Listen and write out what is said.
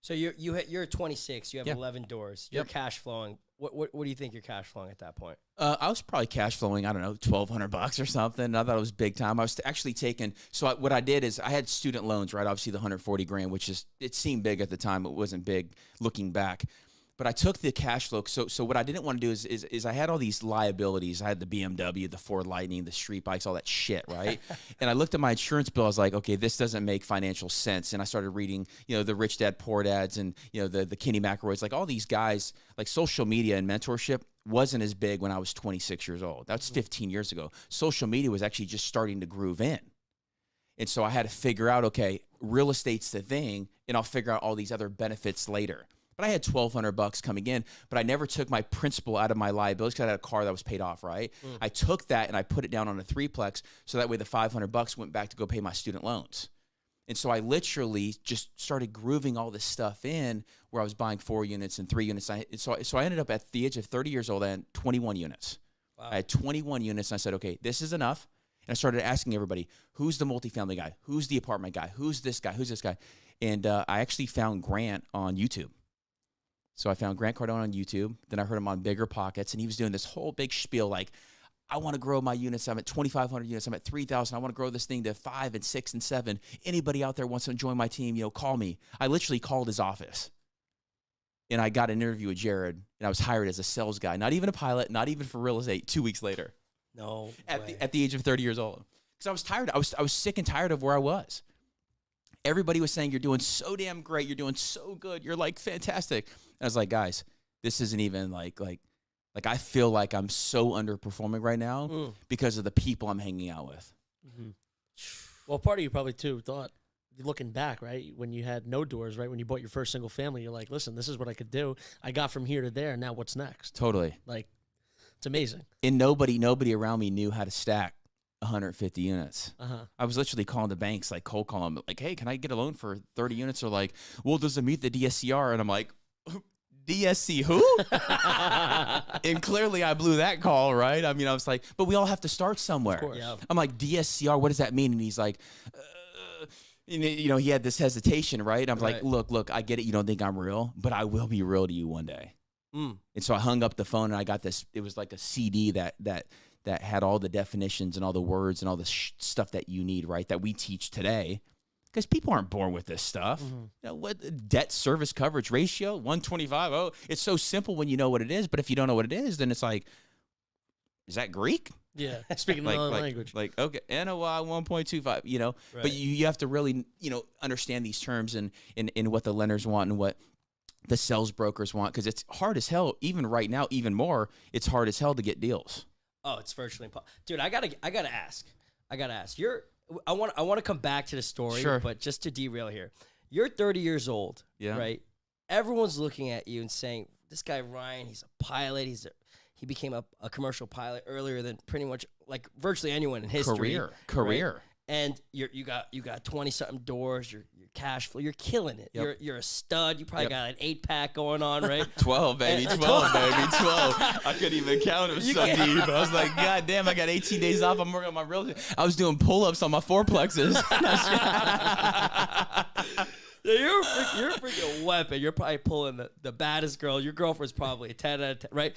So you're 26. You have Yep. 11 doors. You're Yep. cash flowing. What do you think you're cash flowing at that point? I was probably cash flowing, I don't know, $1,200 or something. I thought it was big time. I was actually taking, what I did is I had student loans, right? Obviously the 140 grand, which is, it seemed big at the time. It wasn't big looking back. But I took the cash flow. So what I didn't want to do is I had all these liabilities. I had the BMW, the Ford Lightning, the street bikes, all that shit, right? And I looked at my insurance bill. I was like, okay, this doesn't make financial sense. And I started reading, the Rich Dad Poor Dads and, the Kenny McElroys, like all these guys, like social media and mentorship wasn't as big when I was 26 years old. That's 15 years ago. Social media was actually just starting to groove in. And so I had to figure out, okay, real estate's the thing, and I'll figure out all these other benefits later. But I had $1,200 coming in, but I never took my principal out of my liabilities because I had a car that was paid off, right? I took that and I put it down on a threeplex so that way the $500 went back to go pay my student loans. And so I literally just started grooving all this stuff in where I was buying 4 units and 3 units. So I ended up at the age of 30 years old, I had 21 units. Wow. I had 21 units, and I said, okay, this is enough. And I started asking everybody, who's the multifamily guy? Who's the apartment guy? Who's this guy? Who's this guy? And I actually found Grant on YouTube. So I found Grant Cardone on YouTube. Then I heard him on Bigger Pockets, and he was doing this whole big spiel like, I want to grow my units. I'm at 2,500 units. I'm at 3,000. I want to grow this thing to 5 and 6 and 7. Anybody out there wants to join my team, call me. I literally called his office, and I got an interview with Jared, and I was hired as a sales guy, not even a pilot, not even for real estate, 2 weeks later. No At the age of 30 years old. Because I was tired. I was sick and tired of where I was. Everybody was saying, you're doing so damn great. You're doing so good. You're like fantastic. I was like, guys, this isn't even like I feel like I'm so underperforming right now because of the people I'm hanging out with. Mm-hmm. Well, part of you probably too thought, looking back, right, when you had no doors, right, when you bought your first single family, you're like, listen, this is what I could do. I got from here to there. Now what's next? Totally. Like, it's amazing. And nobody around me knew how to stack 150 units. I was literally calling the banks, like cold calling them, like, hey, can I get a loan for 30 units? Or like, well, does it meet the DSCR? And I'm like, DSC who? And clearly I blew that call, right? I mean, I was like, but we all have to start somewhere. Of course. Yeah. I'm like, DSCR, what does that mean? And he's like, he had this hesitation, right? I'm like, look, I get it. You don't think I'm real, but I will be real to you one day. And so I hung up the phone and I got this, it was like a CD that had all the definitions and all the words and all the stuff that you need, right? That we teach today. Because people aren't born with this stuff. What debt service coverage ratio, 125. Oh, it's so simple when you know what it is. But if you don't know what it is, then it's like, is that Greek? Yeah, speaking another language. Like, okay, NOI 1.25, Right. But you have to really, understand these terms and what the lenders want and what the sales brokers want. Because it's hard as hell, even right now, even more, it's hard as hell to get deals. Oh, it's virtually impossible. Dude, I gotta ask. I want to come back to the story, Sure. but just to derail here. You're 30 years old, right? Everyone's looking at you and saying, this guy Ryan, he's a pilot. He became a commercial pilot earlier than pretty much like virtually anyone in history. Career. Right? And you got 20-something doors. You're cash flow. You're killing it. Yep. You're a stud. You probably got an 8-pack going on, right? 12, baby. 12, baby. 12. I couldn't even count them so deep. I was like, God damn, I got 18 days off. I'm working on my real estate. I was doing pull-ups on my fourplexes. You're a freaking weapon. You're probably pulling the baddest girl. Your girlfriend's probably a 10 out of 10, right?